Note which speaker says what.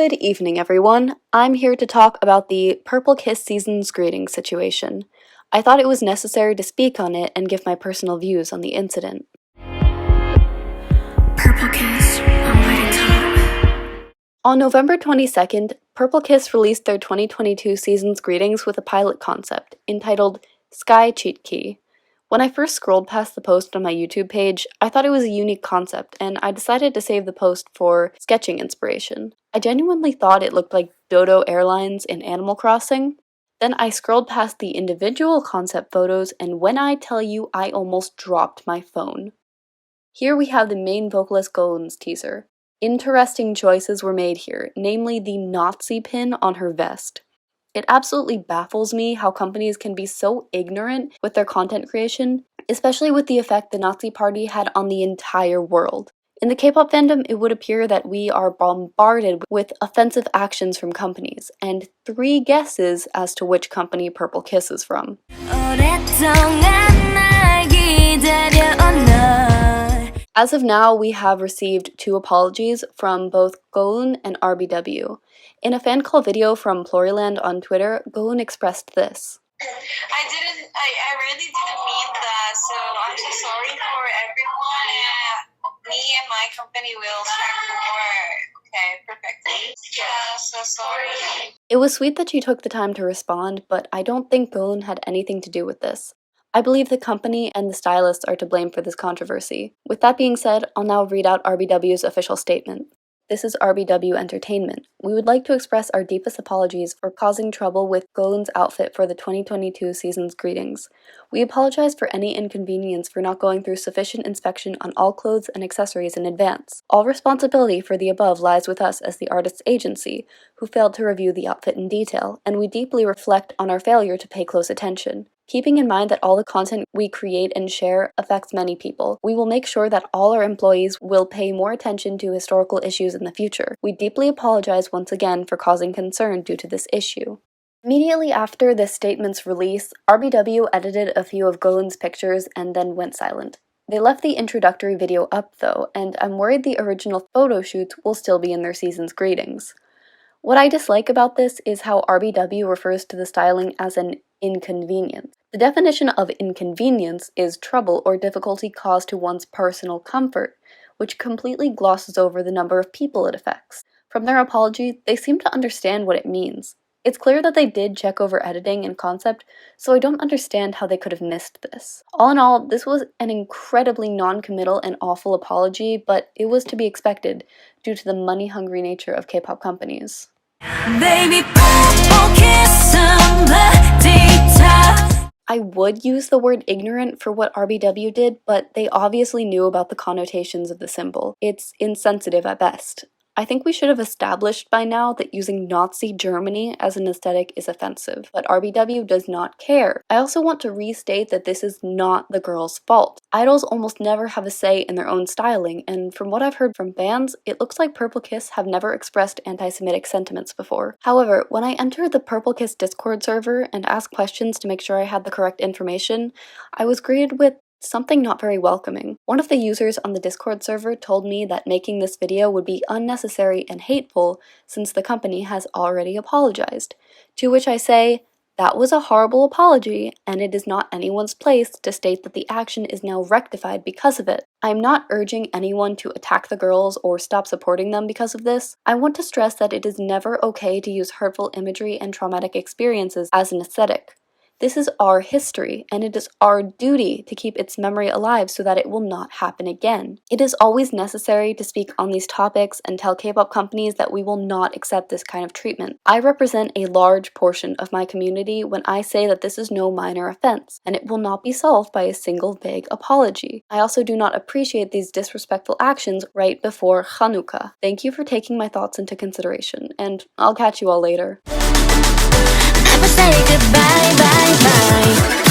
Speaker 1: Good evening, everyone. I'm here to talk about the Purple Kiss Season's greeting situation. I thought it was necessary to speak on it and give my personal views on the incident. Purple Kiss, on November 22nd, Purple Kiss released their 2022 season's greetings with a pilot concept, entitled Sky Cheatkey. When I first scrolled past the post on my YouTube page, I thought it was a unique concept, and I decided to save the post for sketching inspiration. I genuinely thought it looked like Dodo Airlines in Animal Crossing. Then I scrolled past the individual concept photos, and when I tell you, I almost dropped my phone. Here we have the main vocalist goeun's teaser. Interesting choices were made here, namely the Nazi pin on her vest. It absolutely baffles me how companies can be so ignorant with their content creation, especially with the effect the Nazi Party had on the entire world. In the K-pop fandom, it would appear that we are bombarded with offensive actions from companies, and 3 guesses as to which company Purple Kiss is from. As of now, we have received 2 apologies from both goeun and RBW. In a fan call video from Pluriland on Twitter, goeun expressed this.
Speaker 2: I really didn't mean that, so I'm so sorry for everyone, and me and my company will check more, perfectly. Yeah, so sorry.
Speaker 1: It was sweet that she took the time to respond, but I don't think goeun had anything to do with this. I believe the company and the stylists are to blame for this controversy. With that being said, I'll now read out RBW's official statement. This is RBW Entertainment. We would like to express our deepest apologies for causing trouble with goeun's outfit for the 2022 season's greetings. We apologize for any inconvenience for not going through sufficient inspection on all clothes and accessories in advance. All responsibility for the above lies with us as the artist's agency, who failed to review the outfit in detail, and we deeply reflect on our failure to pay close attention. Keeping in mind that all the content we create and share affects many people, we will make sure that all our employees will pay more attention to historical issues in the future. We deeply apologize once again for causing concern due to this issue. Immediately after this statement's release, RBW edited a few of goeun's pictures and then went silent. They left the introductory video up though, and I'm worried the original photo shoots will still be in their season's greetings. What I dislike about this is how RBW refers to the styling as an inconvenience. The definition of inconvenience is trouble or difficulty caused to one's personal comfort, which completely glosses over the number of people it affects. From their apology, they seem to understand what it means. It's clear that they did check over editing and concept, so I don't understand how they could have missed this. All in all, this was an incredibly non-committal and awful apology, but it was to be expected due to the money-hungry nature of K-pop companies. Baby, I would use the word ignorant for what RBW did, but they obviously knew about the connotations of the symbol. It's insensitive at best. I think we should have established by now that using Nazi Germany as an aesthetic is offensive, but RBW does not care. I also want to restate that this is not the girl's fault. Idols almost never have a say in their own styling, and from what I've heard from fans, it looks like Purple Kiss have never expressed anti-Semitic sentiments before. However, when I entered the Purple Kiss Discord server and asked questions to make sure I had the correct information, I was greeted with something not very welcoming. One of the users on the Discord server told me that making this video would be unnecessary and hateful since the company has already apologized. To which I say, that was a horrible apology, and it is not anyone's place to state that the action is now rectified because of it. I am not urging anyone to attack the girls or stop supporting them because of this. I want to stress that it is never okay to use hurtful imagery and traumatic experiences as an aesthetic. This is our history, and it is our duty to keep its memory alive so that it will not happen again. It is always necessary to speak on these topics and tell K-pop companies that we will not accept this kind of treatment. I represent a large portion of my community when I say that this is no minor offense, and it will not be solved by a single vague apology. I also do not appreciate these disrespectful actions right before Hanukkah. Thank you for taking my thoughts into consideration, and I'll catch you all later. Say goodbye, bye, bye.